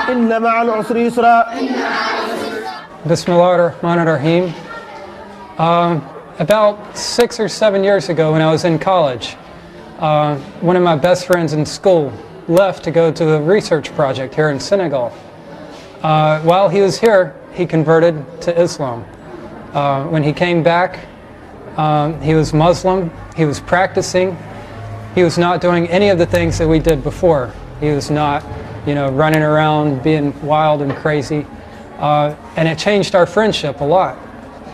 إن مع العسر يسرا. Bismillah ar-Rahman ar-Rahim. About 6 or 7 years ago when I was in college, one of my best friends in school left to go to a research project here in Senegal. While he was here, he converted to Islam. When he came back, he was Muslim, he was practicing, he was not doing any of the things that we did before. He was not, running around being wild and crazy. And it changed our friendship a lot.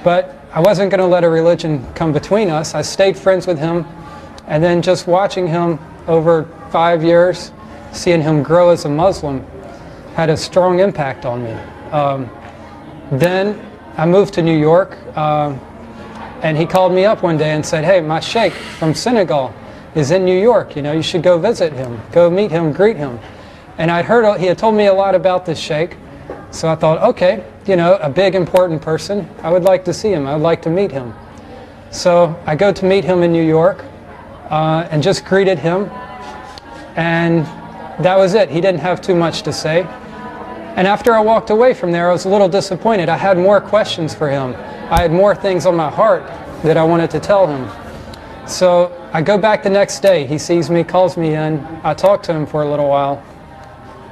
But I wasn't going to let a religion come between us. I stayed friends with him, and then just watching him over 5 years, seeing him grow as a Muslim, had a strong impact on me. Then I moved to New York, and he called me up one day and said, "Hey, my sheikh from Senegal is in New York. You should go visit him, go meet him, greet him." And I'd heard he had told me a lot about this sheikh, so I thought, okay, a big important person. I would like to see him. I would like to meet him. So I go to meet him in New York, and just greeted him, and that was it. He didn't have too much to say. And after I walked away from there, I was a little disappointed. I had more questions for him. I had more things on my heart that I wanted to tell him. So I go back the next day. He sees me, calls me in. I talk to him for a little while.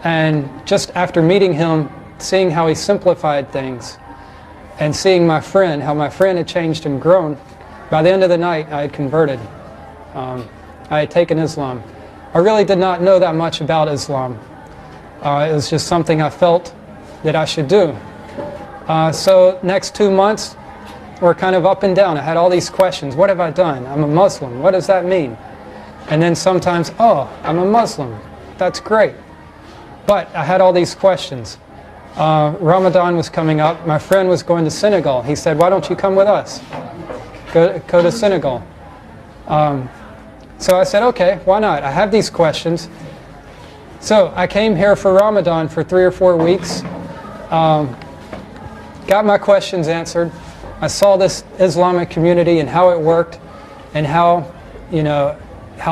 And just after meeting him, seeing how he simplified things, and seeing how my friend had changed and grown, by the end of the night I had converted. I had taken Islam. I really did not know that much about Islam. It was just something I felt that I should do. So next 2 months were kind of up and down. I had all these questions. What have I done? I'm a Muslim. What does that mean? And then sometimes, oh, I'm a Muslim. That's great. But I had all these questions. Ramadan was coming up. My friend was going to Senegal. He said, "Why don't you come with us? Go to Senegal." So I said, okay, why not? I have these questions. So I came here for Ramadan for 3 or 4 weeks. Got my questions answered. I saw this Islamic community and how it worked, and how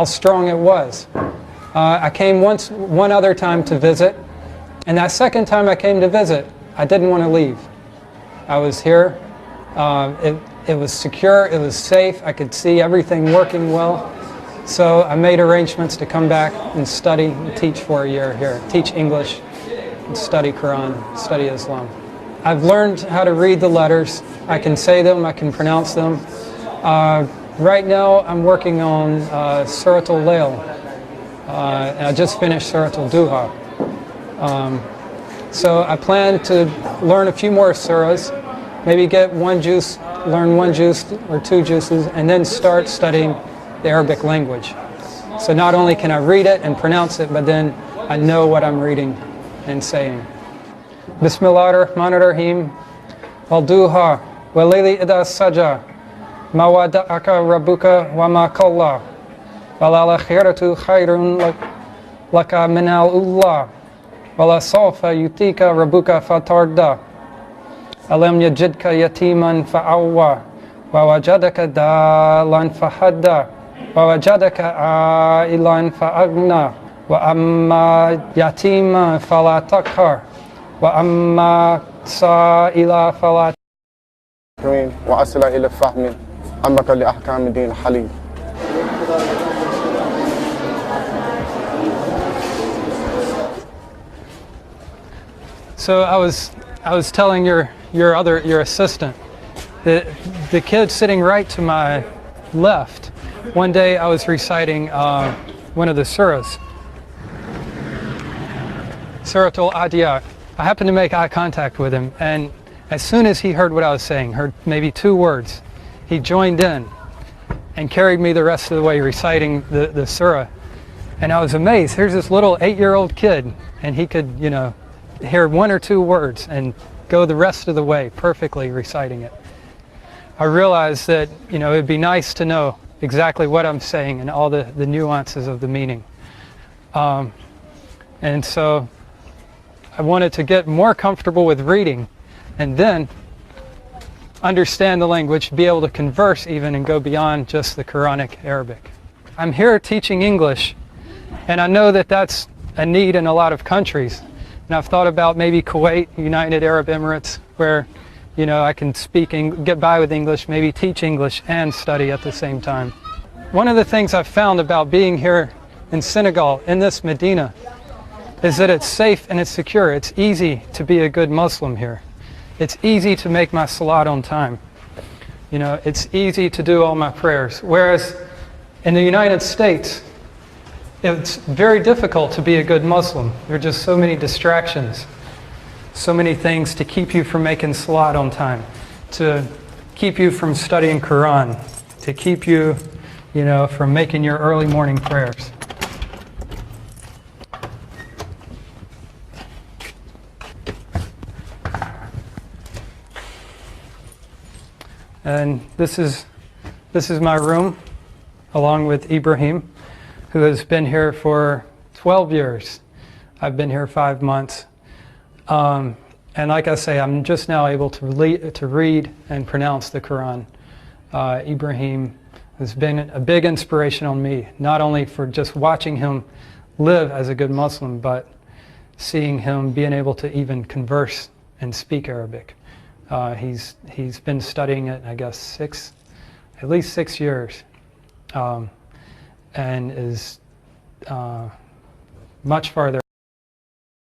strong it was. I came one other time to visit, and that second time I came to visit, I didn't want to leave. I was here. It was secure, it was safe, I could see everything working well. So I made arrangements to come back and study and teach for a year here, teach English, and study Quran, study Islam. I've learned how to read the letters. I can say them, I can pronounce them. Right now I'm working on Surat al-Layl. I just finished Surat al-Duha. So I plan to learn a few more surahs, maybe get learn one juice or 2 juices, and then start studying the Arabic language. So not only can I read it and pronounce it, but then I know what I'm reading and saying. Bismillah ar-Rahman ar-Rahim. Wal-duha wal-layli idha saja ma wada'aka rabbuka wa ma qalla wal-akhiratu khayrun laka min al-ula wala sawfa yutika rabbuka fatarda alam yajidka yatiman fa'awwa wa wajadaka dalan fahadda wa wajadaka ailan fa'agna wa amma yatima fala taqhar wa amma sa'ila fala wa asila ila fahmi amaka li ahkam din halim. So I was telling your assistant, the kid sitting right to my left, one day I was reciting one of the surahs, Surah Al-Adiyat. I happened to make eye contact with him, and as soon as he heard what I was saying, heard maybe 2 words, he joined in and carried me the rest of the way reciting the surah. And I was amazed. Here's this little 8-year-old kid, and he could, hear 1 or 2 words and go the rest of the way perfectly reciting it. I realized that it'd be nice to know exactly what I'm saying and all the nuances of the meaning. And so I wanted to get more comfortable with reading, and then understand the language, be able to converse even and go beyond just the Quranic Arabic. I'm here teaching English, and I know that that's a need in a lot of countries. And I've thought about maybe Kuwait, United Arab Emirates, where, you know, I can speak and get by with English, maybe teach English and study at the same time. One of the things I've found about being here in Senegal, in this Medina, is that it's safe and it's secure. It's easy to be a good Muslim here. It's easy to make my salat on time. You know, it's easy to do all my prayers. Whereas in the United States, it's very difficult to be a good Muslim. There are just so many distractions, so many things to keep you from making salat on time, to keep you from studying Quran, to keep you, you know, from making your early morning prayers. And this is my room, along with Ibrahim, who has been here for 12 years. I've been here 5 months. And like I say, I'm just now able to read and pronounce the Quran. Ibrahim has been a big inspiration on me, not only for just watching him live as a good Muslim, but seeing him being able to even converse and speak Arabic. He's been studying it, I guess, at least 6 years, and is much farther